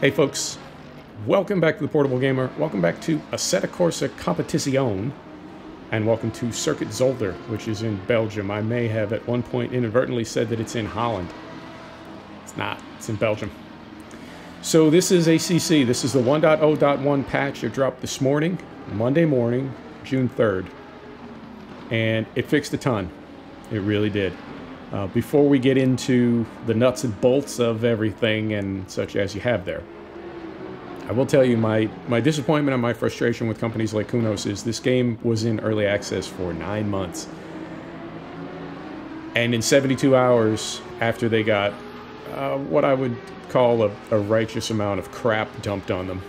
Hey folks, welcome back to the Portable Gamer, welcome back to Assetto Corsa Competizione, and welcome to Circuit Zolder, which is in Belgium. I may have at one point inadvertently said that it's in Holland. It's not, it's in Belgium. So this is ACC, this is the 1.0.1 patch that dropped this morning, Monday morning, June 3rd. And it fixed a ton, it really did. Before we get into the nuts and bolts of everything and such as you have there, I will tell you my disappointment and my frustration with companies like Kunos is this game was in early access for 9 months. And in 72 hours after they got what I would call a righteous amount of crap dumped on them,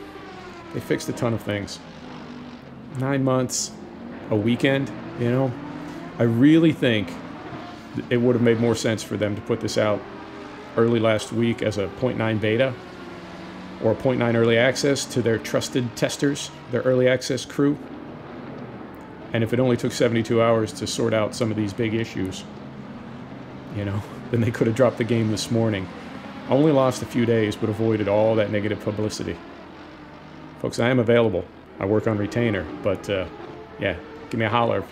they fixed a ton of things. 9 months, a weekend, you know? I really think it would have made more sense for them to put this out early last week as a 0.9 beta or a 0.9 early access to their trusted testers, their early access crew. And if it only took 72 hours to sort out some of these big issues, you know, then they could have dropped the game this morning. Only lost a few days, but avoided all that negative publicity. Folks, I am available. I work on retainer, but yeah, give me a holler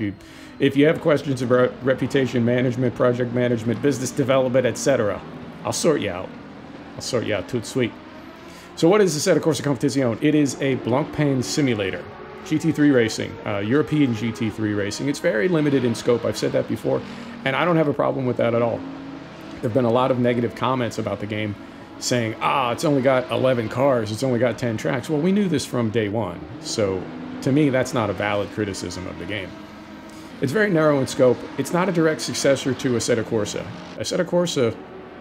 if you have questions about reputation management, project management, business development, etc. I'll sort you out. I'll sort you out. Toot sweet. So what is Assetto Corsa Competizione? It is a Blancpain simulator. GT3 racing, European GT3 racing. It's very limited in scope. I've said that before, and I don't have a problem with that at all. There have been a lot of negative comments about the game saying, it's only got 11 cars, it's only got 10 tracks. Well, we knew this from day one. So to me, that's not a valid criticism of the game. It's very narrow in scope. It's not a direct successor to Assetto Corsa. Assetto Corsa,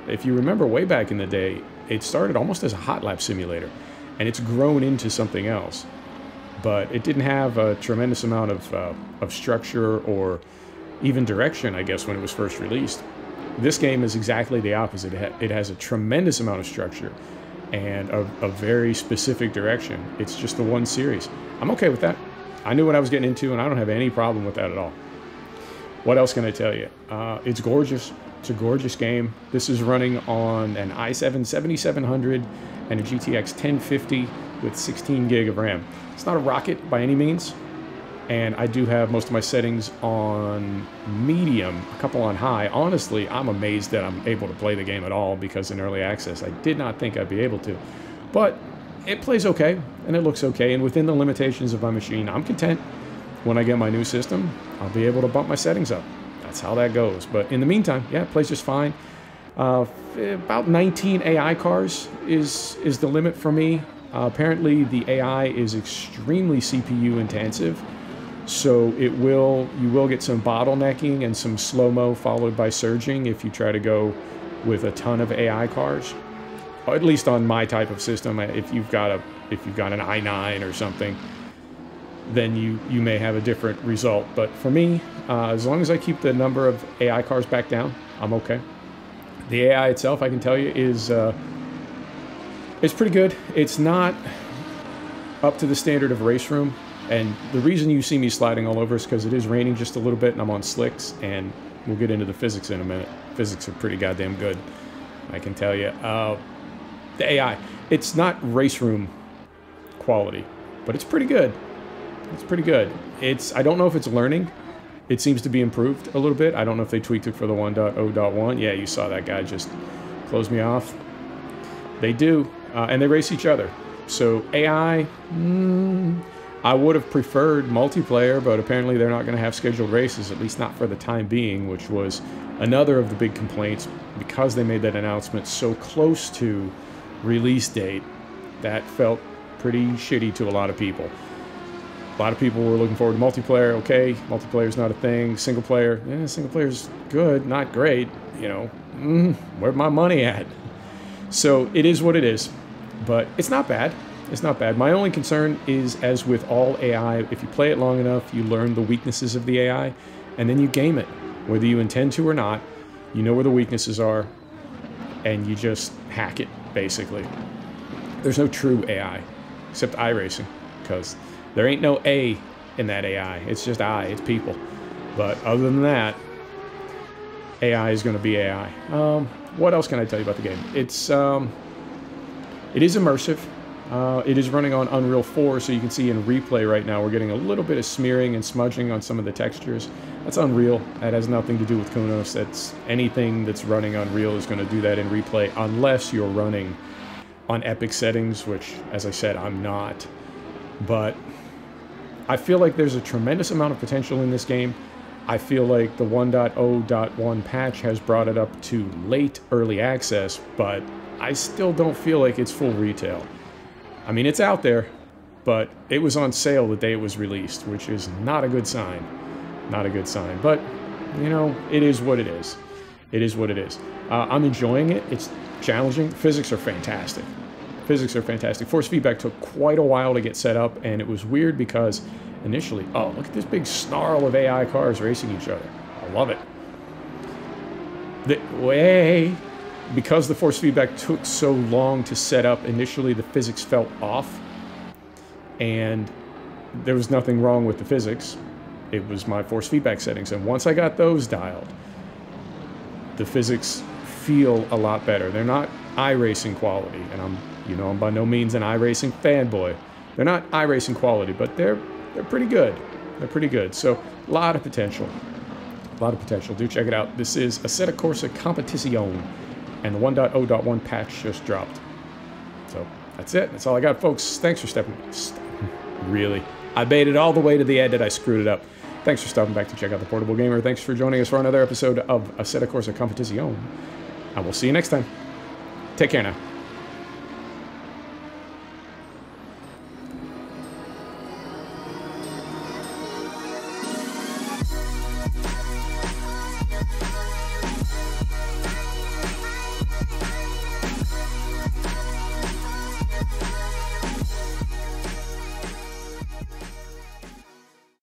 if you remember way back in the day, it started almost as a hot lap simulator, and it's grown into something else. But it didn't have a tremendous amount of structure or even direction, I guess, when it was first released. This game is exactly the opposite. It has a tremendous amount of structure and a very specific direction. It's just the one series. I'm okay with that. I knew what I was getting into, and I don't have any problem with that at all. What else can I tell you? It's gorgeous. It's a gorgeous game. This is running on an i7 7700 and a GTX 1050 with 16 gig of RAM. It's not a rocket by any means, and I do have most of my settings on medium, a couple on high. Honestly, I'm amazed that I'm able to play the game at all, because in early access I did not think I'd be able to. But it plays okay, and it looks okay, and within the limitations of my machine, I'm content. When I get my new system, I'll be able to bump my settings up. That's how that goes. But in the meantime, yeah, it plays just fine. About 19 AI cars is the limit for me. Apparently, the AI is extremely CPU intensive, so you will get some bottlenecking and some slow-mo followed by surging if you try to go with a ton of AI cars. Or at least on my type of system, if you've got an i9 or something, then you may have a different result. But for me, as long as I keep the number of AI cars back down, I'm okay. The AI itself, I can tell you, is it's pretty good. It's not up to the standard of Race Room, and the reason you see me sliding all over is because it is raining just a little bit, and I'm on slicks, and we'll get into the physics in a minute. Physics are pretty goddamn good, I can tell you. The AI, it's not Race Room quality, but it's pretty good. It's pretty good. I don't know if it's learning. It seems to be improved a little bit. I don't know if they tweaked it for the 1.0.1. Yeah, you saw that guy just close me off. They do, and they race each other. So AI, I would have preferred multiplayer, but apparently they're not going to have scheduled races, at least not for the time being, which was another of the big complaints, because they made that announcement so close to release date. That felt pretty shitty to a lot of people. A lot of people were looking forward to multiplayer. Okay, multiplayer's not a thing. Single player, single player's good, not great. You know, where's my money at? So it is what it is, but it's not bad. It's not bad. My only concern is, as with all AI, if you play it long enough, you learn the weaknesses of the AI, and then you game it. Whether you intend to or not, you know where the weaknesses are, and you just hack it, basically. There's no true AI, except iRacing, because there ain't no A in that AI. It's just I. It's people. But other than that, AI is going to be AI. What else can I tell you about the game? It's It is immersive. It is running on Unreal 4, so you can see in replay right now we're getting a little bit of smearing and smudging on some of the textures. That's Unreal. That has nothing to do with Kunos. That's anything that's running Unreal is going to do that in replay, unless you're running on Epic settings, which, as I said, I'm not. But I feel like there's a tremendous amount of potential in this game. I feel like the 1.0.1 patch has brought it up to late early access, but I still don't feel like it's full retail. I mean, it's out there, but it was on sale the day it was released, which is not a good sign. Not a good sign. But, you know, it is what it is. It is what it is. I'm enjoying it. It's challenging. Physics are fantastic. Physics are fantastic. Force feedback took quite a while to get set up, and it was weird because initially, oh, look at this big snarl of AI cars racing each other. I love it. Because the force feedback took so long to set up, initially the physics felt off, and there was nothing wrong with the physics. It was my force feedback settings, and once I got those dialed, the physics feel a lot better. They're not iRacing quality, and I'm by no means an iRacing fanboy. They're not iRacing quality, but they're pretty good. They're pretty good. So a lot of potential. A lot of potential. Do check it out. This is Assetto Corsa Competizione, and the 1.0.1 patch just dropped. So that's it. That's all I got, folks. Thanks for stepping. Really, I made it all the way to the end and I screwed it up. Thanks for stopping back to check out The Portable Gamer. Thanks for joining us for another episode of Assetto Corsa Competizione. And we'll see you next time. Take care now.